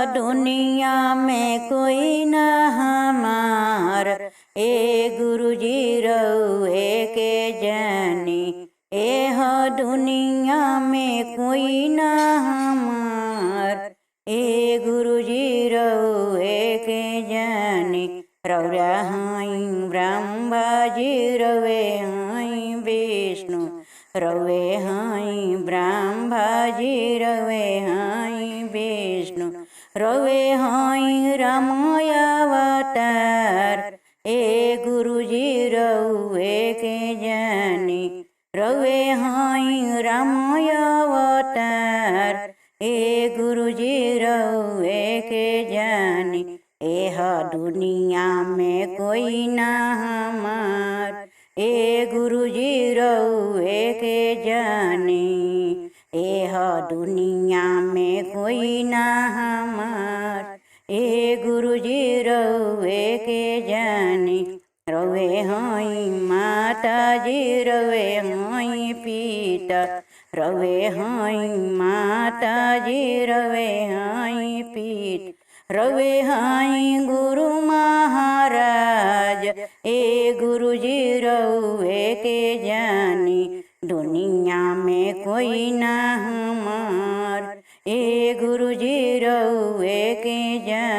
दुनिया में कोई न हमार, ए गुरुजी रउए के जानी। एह दुनिया में कोई न हमार, ए गुरुजी रउए के जानी। रौरा हई ब्रह्मा जी रवे हई विष्णु, रवे हई ब्रह्मा जी रवे हई विष्णु, रवे हई रामाय अवतार, ए गुरुजी रउए के जानी। रवे हई रामाय अवतार, ए गुरुजी रउए के जानी। एह दुनिया में कोई न हमार, ए गुरुजी रउए के जानी। एह दुनिया में कोई न हमार, ए गुरुजी रउए के जानी। रवे हई माता जी रवे हई पिता, रवे हई माता जी रवे हई पिता, रवे हई गुरु महाराज, ए गुरुजी रउए के जानी। दुनिया में कोई न हमार, ए गुरुजी रउए के जानी।